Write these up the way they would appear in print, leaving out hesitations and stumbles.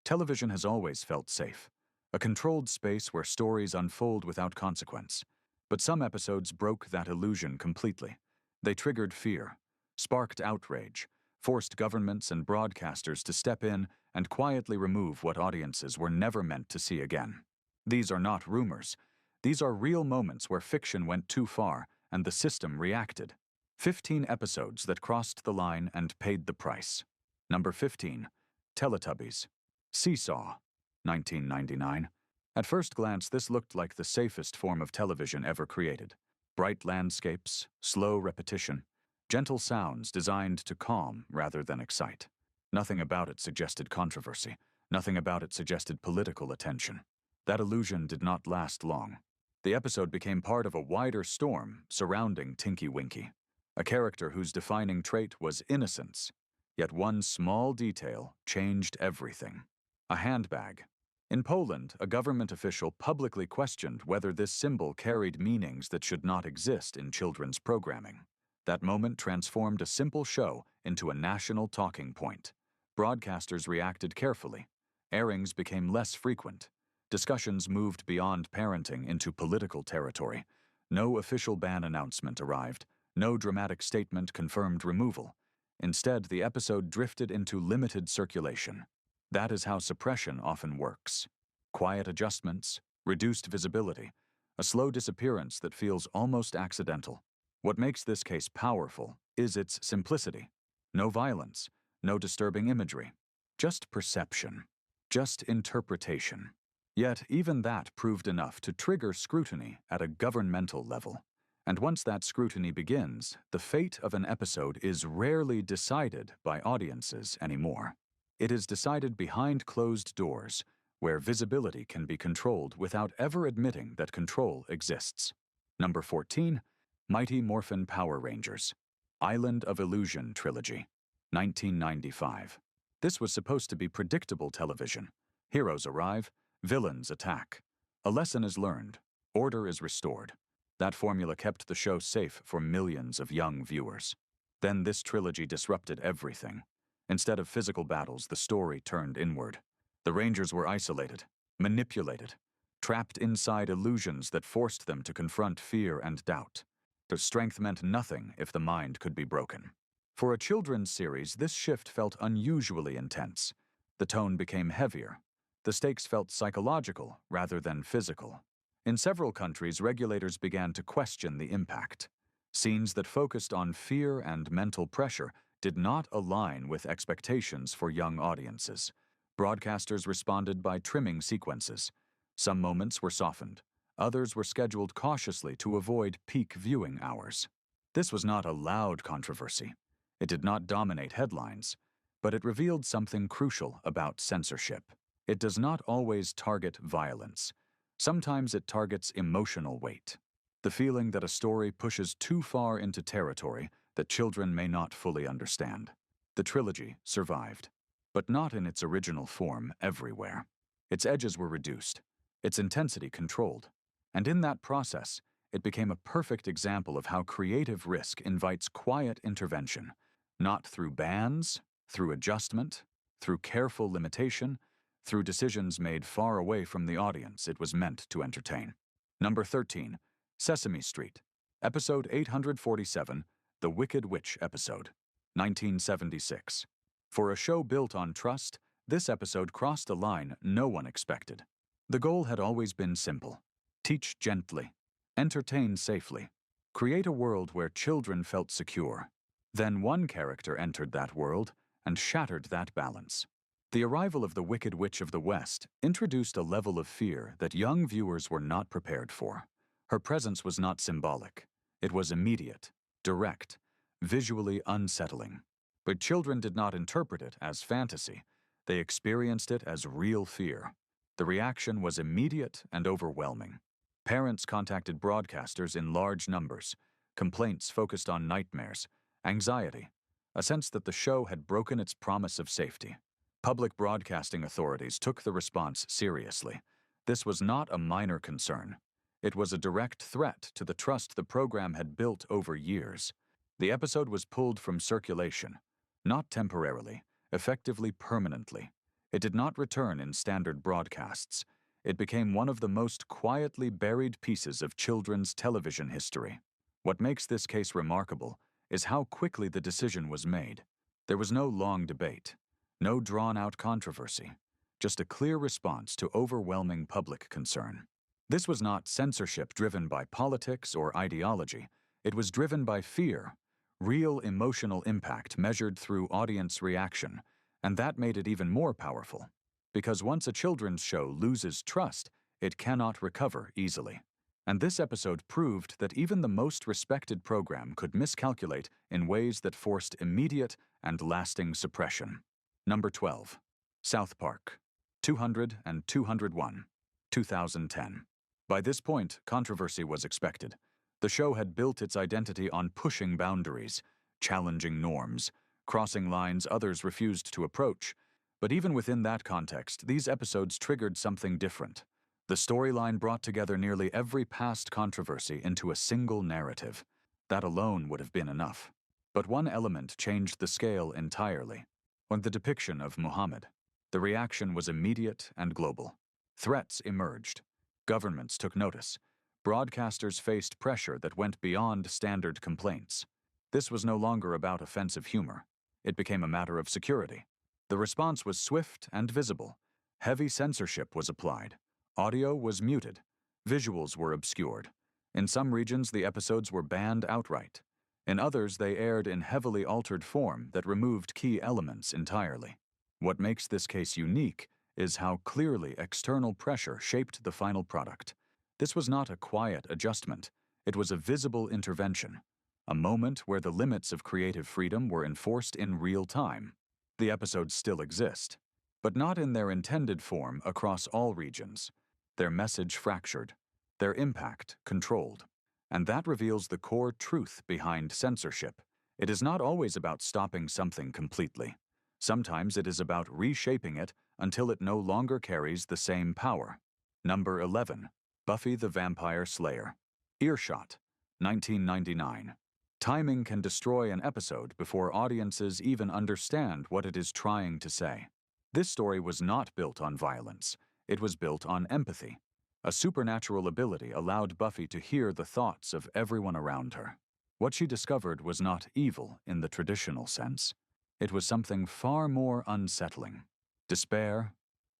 Television has always felt safe, a controlled space where stories unfold without consequence. But some episodes broke that illusion completely. They triggered fear, sparked outrage, forced governments and broadcasters to step in and quietly remove what audiences were never meant to see again. These are not rumors. These are real moments where fiction went too far and the system reacted. 15 episodes that crossed the line and paid the price. Number 15. Teletubbies. Seessaw, 1999. At first glance, this looked like the safest form of television ever created. Bright landscapes, slow repetition, gentle sounds designed to calm rather than excite. Nothing about it suggested controversy. Nothing about it suggested political attention. That illusion did not last long. The episode became part of a wider storm surrounding Tinky Winky, a character whose defining trait was innocence. Yet one small detail changed everything. A handbag. In Poland, a government official publicly questioned whether this symbol carried meanings that should not exist in children's programming. That moment transformed a simple show into a national talking point. Broadcasters reacted carefully. Airings became less frequent. Discussions moved beyond parenting into political territory. No official ban announcement arrived. No dramatic statement confirmed removal. Instead, the episode drifted into limited circulation. That is how suppression often works. Quiet adjustments, reduced visibility, a slow disappearance that feels almost accidental. What makes this case powerful is its simplicity. No violence, no disturbing imagery, just perception, just interpretation. Yet even that proved enough to trigger scrutiny at a governmental level. And once that scrutiny begins, the fate of an episode is rarely decided by audiences anymore. It is decided behind closed doors, where visibility can be controlled without ever admitting that control exists. Number 14. Mighty Morphin Power Rangers. Island of Illusion Trilogy. 1995. This was supposed to be predictable television. Heroes arrive, villains attack. A lesson is learned, order is restored. That formula kept the show safe for millions of young viewers. Then this trilogy disrupted everything. Instead of physical battles, the story turned inward. The Rangers were isolated, manipulated, trapped inside illusions that forced them to confront fear and doubt. Their strength meant nothing if the mind could be broken. For a children's series, this shift felt unusually intense. The tone became heavier. The stakes felt psychological rather than physical. In several countries, regulators began to question the impact. Scenes that focused on fear and mental pressure did not align with expectations for young audiences. Broadcasters responded by trimming sequences. Some moments were softened. Others were scheduled cautiously to avoid peak viewing hours. This was not a loud controversy. It did not dominate headlines, but it revealed something crucial about censorship. It does not always target violence. Sometimes it targets emotional weight. The feeling that a story pushes too far into territory that children may not fully understand. The trilogy survived, but not in its original form everywhere. Its edges were reduced, its intensity controlled, and in that process, it became a perfect example of how creative risk invites quiet intervention, not through bans, through adjustment, through careful limitation, through decisions made far away from the audience it was meant to entertain. Number 13. Sesame Street. Episode 847, The Wicked Witch Episode. 1976. For a show built on trust, this episode crossed a line no one expected. The goal had always been simple. Teach gently. Entertain safely. Create a world where children felt secure. Then one character entered that world and shattered that balance. The arrival of the Wicked Witch of the West introduced a level of fear that young viewers were not prepared for. Her presence was not symbolic. It was immediate, direct, visually unsettling. But children did not interpret it as fantasy. They experienced it as real fear. The reaction was immediate and overwhelming. Parents contacted broadcasters in large numbers. Complaints focused on nightmares, anxiety, a sense that the show had broken its promise of safety. Public broadcasting authorities took the response seriously. This was not a minor concern. It was a direct threat to the trust the program had built over years. The episode was pulled from circulation, not temporarily, effectively permanently. It did not return in standard broadcasts. It became one of the most quietly buried pieces of children's television history. What makes this case remarkable is how quickly the decision was made. There was no long debate, no drawn-out controversy, just a clear response to overwhelming public concern. This was not censorship driven by politics or ideology. It was driven by fear, real emotional impact measured through audience reaction, and that made it even more powerful. Because once a children's show loses trust, it cannot recover easily. And this episode proved that even the most respected program could miscalculate in ways that forced immediate and lasting suppression. Number 12. South Park, 200 and 201, 2010. By this point, controversy was expected. The show had built its identity on pushing boundaries, challenging norms, crossing lines others refused to approach. But even within that context, these episodes triggered something different. The storyline brought together nearly every past controversy into a single narrative. That alone would have been enough. But one element changed the scale entirely. On the depiction of Muhammad, the reaction was immediate and global. Threats emerged. Governments took notice. Broadcasters faced pressure that went beyond standard complaints. This was no longer about offensive humor. It became a matter of security. The response was swift and visible. Heavy censorship was applied. Audio was muted. Visuals were obscured. In some regions, the episodes were banned outright. In others, they aired in heavily altered form that removed key elements entirely. What makes this case unique is how clearly external pressure shaped the final product. This was not a quiet adjustment. It was a visible intervention, a moment where the limits of creative freedom were enforced in real time. The episodes still exist, but not in their intended form across all regions. Their message fractured, their impact controlled. And that reveals the core truth behind censorship. It is not always about stopping something completely. Sometimes it is about reshaping it until it no longer carries the same power. Number 11. Buffy the Vampire Slayer. Earshot, 1999. Timing can destroy an episode before audiences even understand what it is trying to say. This story was not built on violence. It was built on empathy. A supernatural ability allowed Buffy to hear the thoughts of everyone around her. What she discovered was not evil in the traditional sense. It was something far more unsettling. Despair,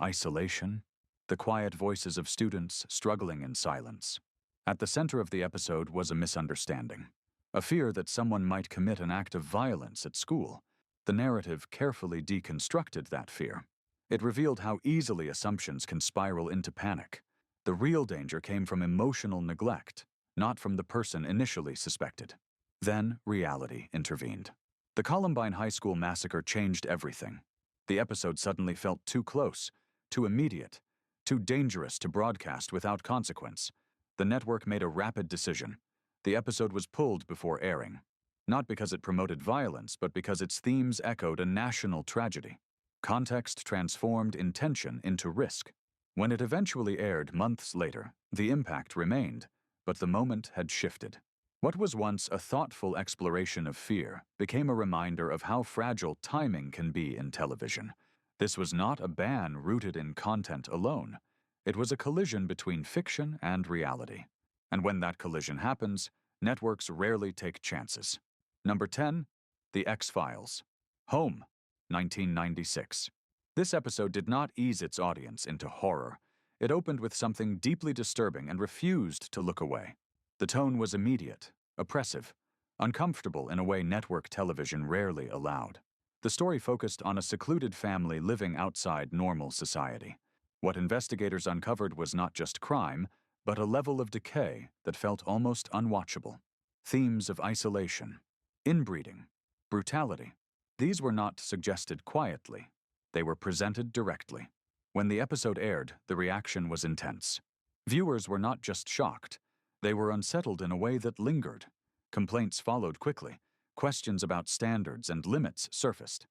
isolation, the quiet voices of students struggling in silence. At the center of the episode was a misunderstanding, a fear that someone might commit an act of violence at school. The narrative carefully deconstructed that fear. It revealed how easily assumptions can spiral into panic. The real danger came from emotional neglect, not from the person initially suspected. Then reality intervened. The Columbine High School massacre changed everything. The episode suddenly felt too close, too immediate, too dangerous to broadcast without consequence. The network made a rapid decision. The episode was pulled before airing, not because it promoted violence, but because its themes echoed a national tragedy. Context transformed intention into risk. When it eventually aired months later, the impact remained, but the moment had shifted. What was once a thoughtful exploration of fear became a reminder of how fragile timing can be in television. This was not a ban rooted in content alone. It was a collision between fiction and reality. And when that collision happens, networks rarely take chances. Number 10. The X-Files. Home, 1996. This episode did not ease its audience into horror. It opened with something deeply disturbing and refused to look away. The tone was immediate, oppressive, uncomfortable in a way network television rarely allowed. The story focused on a secluded family living outside normal society. What investigators uncovered was not just crime, but a level of decay that felt almost unwatchable. Themes of isolation, inbreeding, brutality. These were not suggested quietly. They were presented directly. When the episode aired, the reaction was intense. Viewers were not just shocked. They were unsettled in a way that lingered. Complaints followed quickly. Questions about standards and limits surfaced.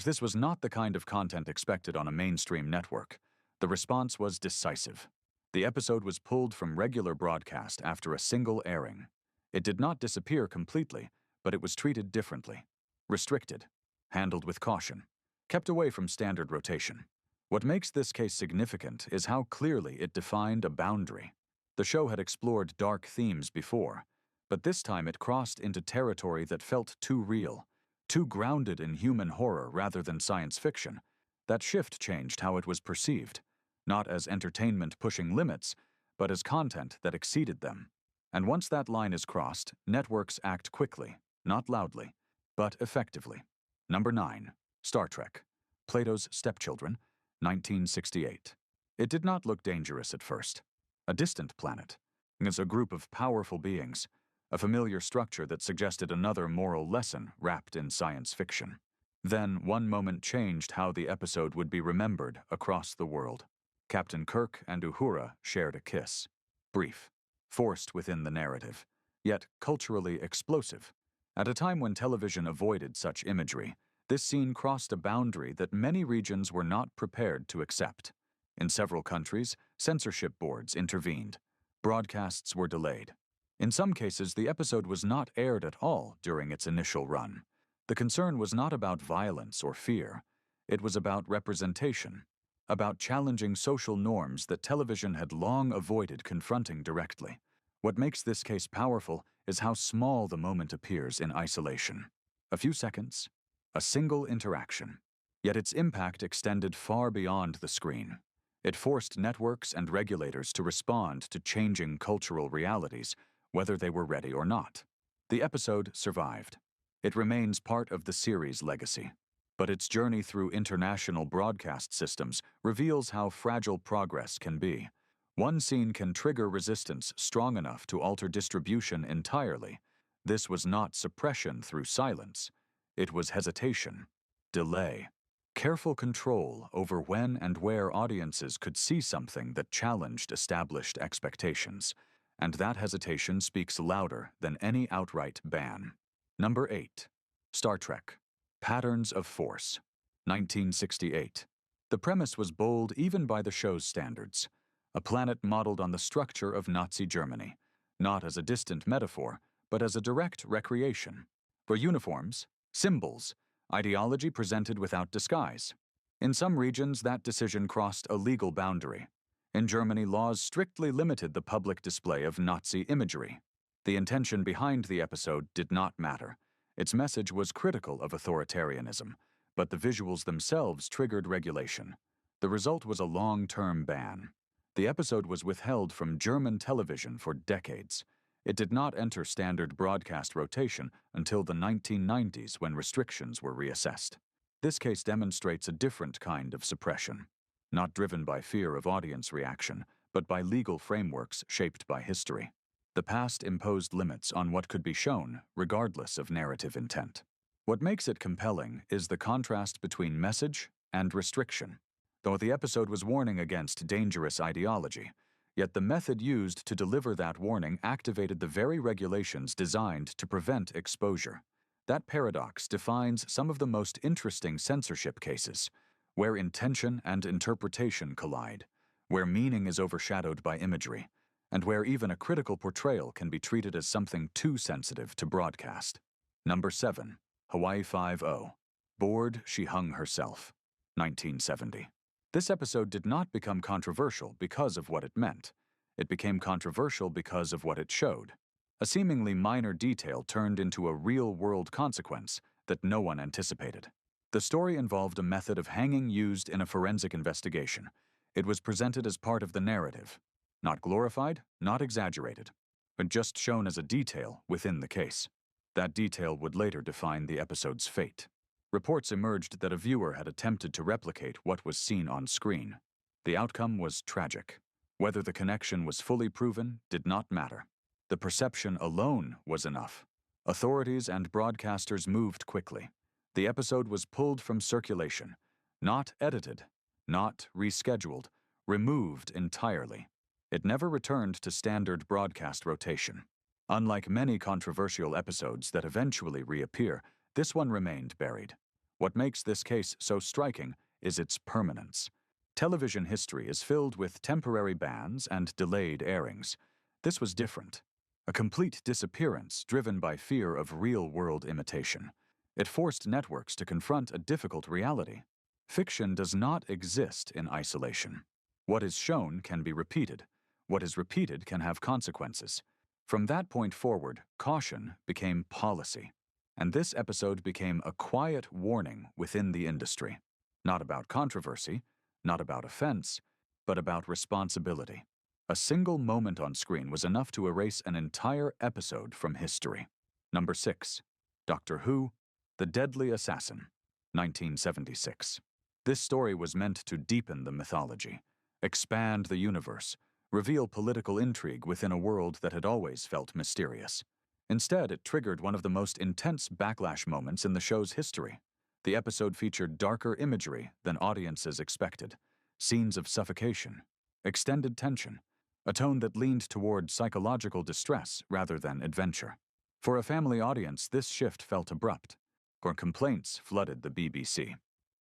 This was not the kind of content expected on a mainstream network. The response was decisive. The episode was pulled from regular broadcast after a single airing. It did not disappear completely, but it was treated differently. Restricted, handled with caution, kept away from standard rotation. What makes this case significant is how clearly it defined a boundary. The show had explored dark themes before, but this time it crossed into territory that felt too real, too grounded in human horror rather than science fiction. That shift changed how it was perceived, not as entertainment pushing limits, but as content that exceeded them. And once that line is crossed, networks act quickly, not loudly, but effectively. Number 9. Star Trek. Plato's Stepchildren, 1968. It did not look dangerous at first. A distant planet. As a group of powerful beings, a familiar structure that suggested another moral lesson wrapped in science fiction. Then, one moment changed how the episode would be remembered across the world. Captain Kirk and Uhura shared a kiss. Brief, forced within the narrative, yet culturally explosive. At a time when television avoided such imagery, this scene crossed a boundary that many regions were not prepared to accept. In several countries, censorship boards intervened. Broadcasts were delayed. In some cases, the episode was not aired at all during its initial run. The concern was not about violence or fear. It was about representation, about challenging social norms that television had long avoided confronting directly. What makes this case powerful is how small the moment appears in isolation. A few seconds, a single interaction. Yet its impact extended far beyond the screen. It forced networks and regulators to respond to changing cultural realities, whether they were ready or not. The episode survived. It remains part of the series' legacy. But its journey through international broadcast systems reveals how fragile progress can be. One scene can trigger resistance strong enough to alter distribution entirely. This was not suppression through silence. It was hesitation, delay, careful control over when and where audiences could see something that challenged established expectations. And that hesitation speaks louder than any outright ban. Number 8. Star Trek. Patterns of Force, 1968. The premise was bold even by the show's standards. A planet modeled on the structure of Nazi Germany, not as a distant metaphor, but as a direct recreation. For uniforms, symbols, ideology presented without disguise. In some regions, that decision crossed a legal boundary. In Germany, laws strictly limited the public display of Nazi imagery. The intention behind the episode did not matter. Its message was critical of authoritarianism, but the visuals themselves triggered regulation. The result was a long-term ban. The episode was withheld from German television for decades. It did not enter standard broadcast rotation until the 1990s when restrictions were reassessed. This case demonstrates a different kind of suppression, not driven by fear of audience reaction, but by legal frameworks shaped by history. The past imposed limits on what could be shown, regardless of narrative intent. What makes it compelling is the contrast between message and restriction. Though the episode was warning against dangerous ideology, yet the method used to deliver that warning activated the very regulations designed to prevent exposure. That paradox defines some of the most interesting censorship cases, where intention and interpretation collide, where meaning is overshadowed by imagery, and where even a critical portrayal can be treated as something too sensitive to broadcast. Number 7. Hawaii Five-0. Bored, She Hung Herself, 1970. This episode did not become controversial because of what it meant. It became controversial because of what it showed. A seemingly minor detail turned into a real-world consequence that no one anticipated. The story involved a method of hanging used in a forensic investigation. It was presented as part of the narrative. Not glorified, not exaggerated, but just shown as a detail within the case. That detail would later define the episode's fate. Reports emerged that a viewer had attempted to replicate what was seen on screen. The outcome was tragic. Whether the connection was fully proven did not matter. The perception alone was enough. Authorities and broadcasters moved quickly. The episode was pulled from circulation, not edited, not rescheduled, removed entirely. It never returned to standard broadcast rotation. Unlike many controversial episodes that eventually reappear, this one remained buried. What makes this case so striking is its permanence. Television history is filled with temporary bans and delayed airings. This was different. A complete disappearance driven by fear of real-world imitation. It forced networks to confront a difficult reality. Fiction does not exist in isolation. What is shown can be repeated. What is repeated can have consequences. From that point forward, caution became policy. And this episode became a quiet warning within the industry. Not about controversy, not about offense, but about responsibility. A single moment on screen was enough to erase an entire episode from history. Number 6. Doctor Who, The Deadly Assassin, 1976. This story was meant to deepen the mythology, expand the universe, reveal political intrigue within a world that had always felt mysterious. Instead, it triggered one of the most intense backlash moments in the show's history. The episode featured darker imagery than audiences expected, scenes of suffocation, extended tension, a tone that leaned toward psychological distress rather than adventure. For a family audience, this shift felt abrupt, or complaints flooded the BBC.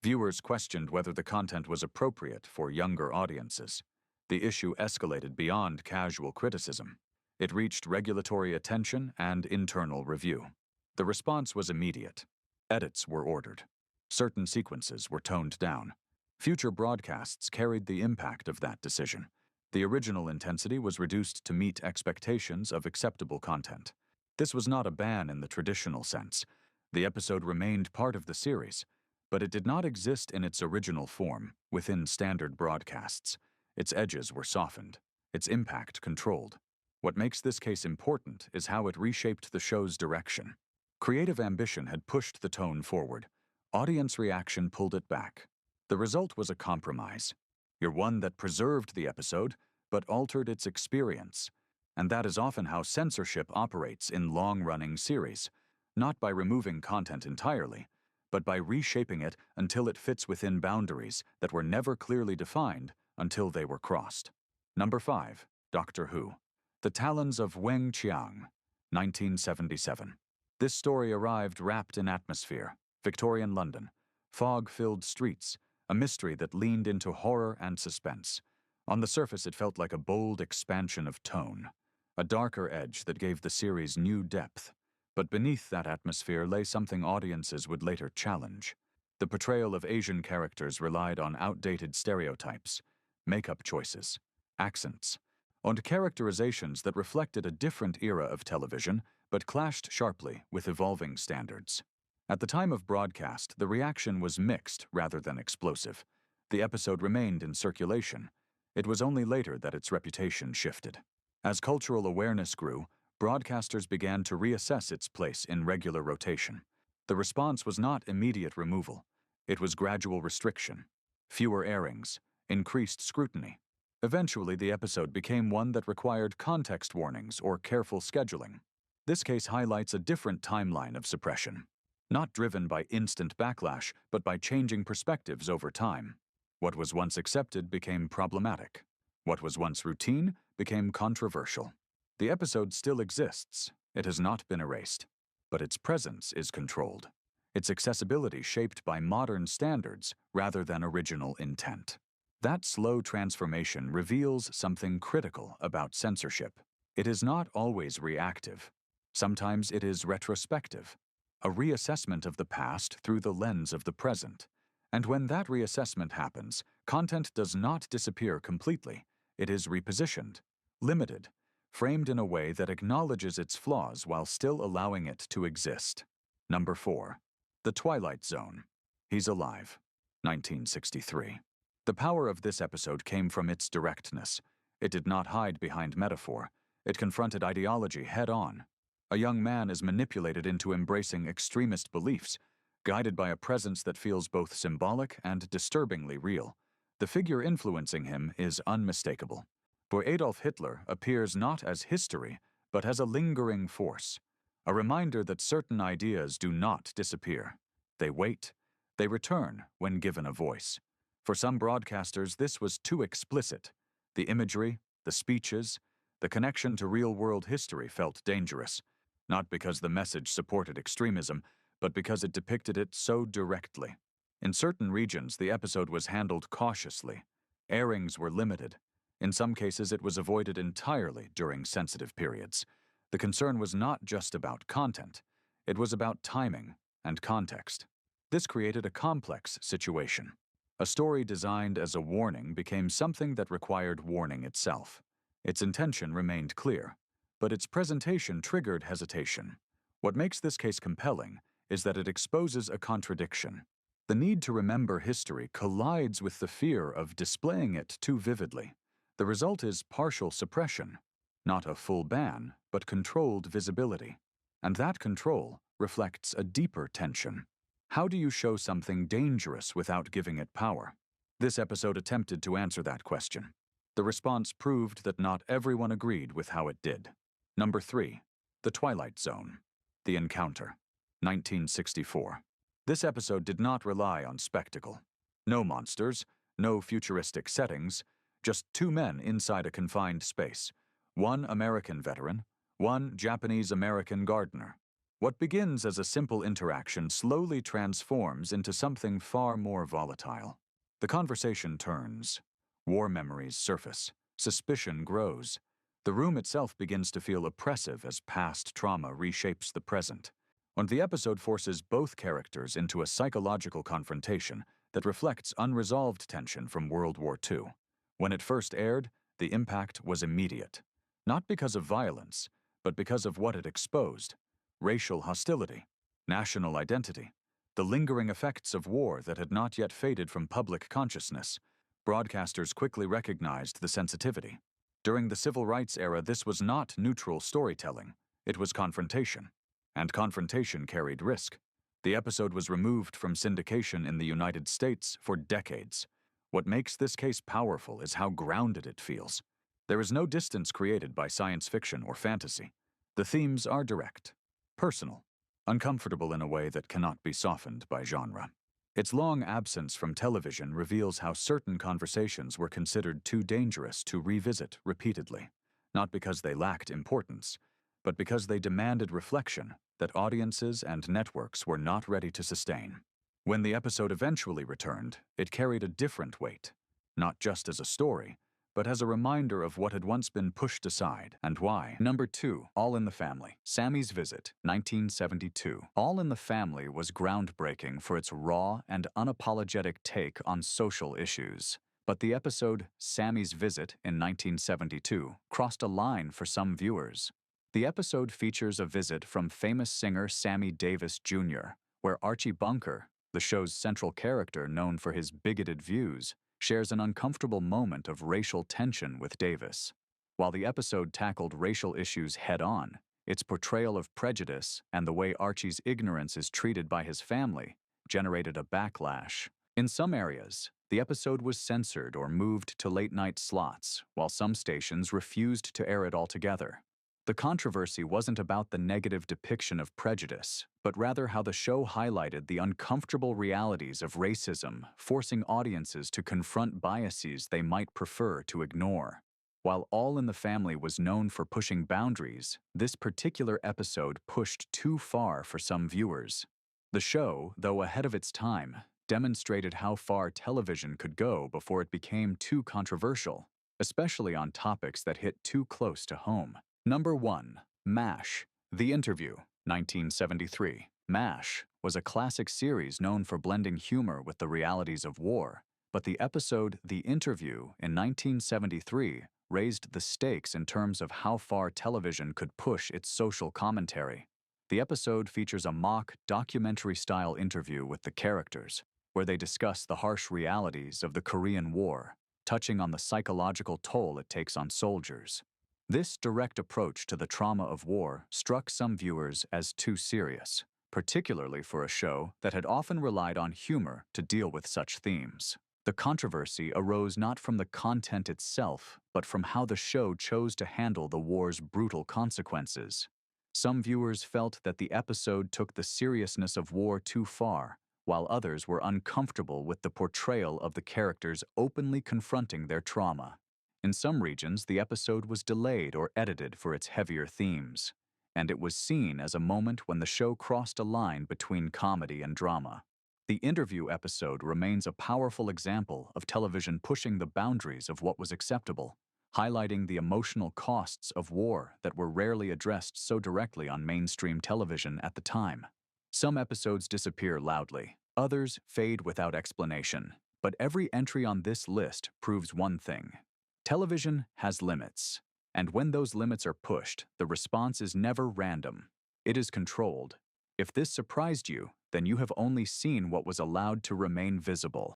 Viewers questioned whether the content was appropriate for younger audiences. The issue escalated beyond casual criticism. It reached regulatory attention and internal review. The response was immediate. Edits were ordered. Certain sequences were toned down. Future broadcasts carried the impact of that decision. The original intensity was reduced to meet expectations of acceptable content. This was not a ban in the traditional sense. The episode remained part of the series, but it did not exist in its original form within standard broadcasts. Its edges were softened, its impact controlled. What makes this case important is how it reshaped the show's direction. Creative ambition had pushed the tone forward. Audience reaction pulled it back. The result was a compromise. One that preserved the episode, but altered its experience. And that is often how censorship operates in long-running series, not by removing content entirely, but by reshaping it until it fits within boundaries that were never clearly defined until they were crossed. Number 5. Doctor Who, The Talons of Weng-Chiang, 1977. This story arrived wrapped in atmosphere, Victorian London, fog-filled streets, a mystery that leaned into horror and suspense. On the surface, it felt like a bold expansion of tone, a darker edge that gave the series new depth. But beneath that atmosphere lay something audiences would later challenge. The portrayal of Asian characters relied on outdated stereotypes, makeup choices, accents, and characterizations that reflected a different era of television but clashed sharply with evolving standards. At the time of broadcast, the reaction was mixed rather than explosive. The episode remained in circulation. It was only later that its reputation shifted. As cultural awareness grew, broadcasters began to reassess its place in regular rotation. The response was not immediate removal. It was gradual restriction, fewer airings, increased scrutiny. Eventually, the episode became one that required context warnings or careful scheduling. This case highlights a different timeline of suppression, not driven by instant backlash, but by changing perspectives over time. What was once accepted became problematic. What was once routine became controversial. The episode still exists. It has not been erased, but its presence is controlled. Its accessibility shaped by modern standards rather than original intent. That slow transformation reveals something critical about censorship. It is not always reactive. Sometimes it is retrospective, a reassessment of the past through the lens of the present. And when that reassessment happens, content does not disappear completely. It is repositioned, limited, framed in a way that acknowledges its flaws while still allowing it to exist. Number 4. The Twilight Zone. He's Alive, 1963. The power of this episode came from its directness. It did not hide behind metaphor. It confronted ideology head-on. A young man is manipulated into embracing extremist beliefs, guided by a presence that feels both symbolic and disturbingly real. The figure influencing him is unmistakable. For Adolf Hitler appears not as history, but as a lingering force, a reminder that certain ideas do not disappear. They wait. They return when given a voice. For some broadcasters, this was too explicit. The imagery, the speeches, the connection to real-world history felt dangerous, not because the message supported extremism, but because it depicted it so directly. In certain regions, the episode was handled cautiously. Airings were limited. In some cases, it was avoided entirely during sensitive periods. The concern was not just about content. It was about timing and context. This created a complex situation. A story designed as a warning became something that required warning itself. Its intention remained clear, but its presentation triggered hesitation. What makes this case compelling is that it exposes a contradiction. The need to remember history collides with the fear of displaying it too vividly. The result is partial suppression, not a full ban, but controlled visibility. And that control reflects a deeper tension. How do you show something dangerous without giving it power? This episode attempted to answer that question. The response proved that not everyone agreed with how it did. Number 3. The Twilight Zone. The Encounter. 1964. This episode did not rely on spectacle. No monsters, no futuristic settings, just two men inside a confined space. One American veteran, one Japanese-American gardener. What begins as a simple interaction slowly transforms into something far more volatile. The conversation turns. War memories surface. Suspicion grows. The room itself begins to feel oppressive as past trauma reshapes the present. And the episode forces both characters into a psychological confrontation that reflects unresolved tension from World War II. When it first aired, the impact was immediate. Not because of violence, but because of what it exposed. Racial hostility, national identity, the lingering effects of war that had not yet faded from public consciousness. Broadcasters quickly recognized the sensitivity. During the civil rights era, this was not neutral storytelling. It was confrontation. And confrontation carried risk. The episode was removed from syndication in the United States for decades. What makes this case powerful is how grounded it feels. There is no distance created by science fiction or fantasy. The themes are direct, personal, uncomfortable in a way that cannot be softened by genre. Its long absence from television reveals how certain conversations were considered too dangerous to revisit repeatedly, not because they lacked importance, but because they demanded reflection that audiences and networks were not ready to sustain. When the episode eventually returned, it carried a different weight, not just as a story, but as a reminder of what had once been pushed aside and why. Number 2, All in the Family. Sammy's Visit, 1972. All in the Family was groundbreaking for its raw and unapologetic take on social issues. But the episode Sammy's Visit in 1972 crossed a line for some viewers. The episode features a visit from famous singer Sammy Davis Jr., where Archie Bunker, the show's central character known for his bigoted views, shares an uncomfortable moment of racial tension with Davis. While the episode tackled racial issues head-on, its portrayal of prejudice and the way Archie's ignorance is treated by his family generated a backlash. In some areas, the episode was censored or moved to late-night slots, while some stations refused to air it altogether. The controversy wasn't about the negative depiction of prejudice, but rather how the show highlighted the uncomfortable realities of racism, forcing audiences to confront biases they might prefer to ignore. While All in the Family was known for pushing boundaries, this particular episode pushed too far for some viewers. The show, though ahead of its time, demonstrated how far television could go before it became too controversial, especially on topics that hit too close to home. Number 1. MASH. The Interview, 1973. MASH was a classic series known for blending humor with the realities of war, but the episode The Interview in 1973 raised the stakes in terms of how far television could push its social commentary. The episode features a mock documentary-style interview with the characters, where they discuss the harsh realities of the Korean War, touching on the psychological toll it takes on soldiers. This direct approach to the trauma of war struck some viewers as too serious, particularly for a show that had often relied on humor to deal with such themes. The controversy arose not from the content itself, but from how the show chose to handle the war's brutal consequences. Some viewers felt that the episode took the seriousness of war too far, while others were uncomfortable with the portrayal of the characters openly confronting their trauma. In some regions, the episode was delayed or edited for its heavier themes, and it was seen as a moment when the show crossed a line between comedy and drama. The Interview episode remains a powerful example of television pushing the boundaries of what was acceptable, highlighting the emotional costs of war that were rarely addressed so directly on mainstream television at the time. Some episodes disappear loudly, others fade without explanation, But every entry on this list proves one thing. Television has limits, and when those limits are pushed, the response is never random. It is controlled. If this surprised you, then you have only seen what was allowed to remain visible.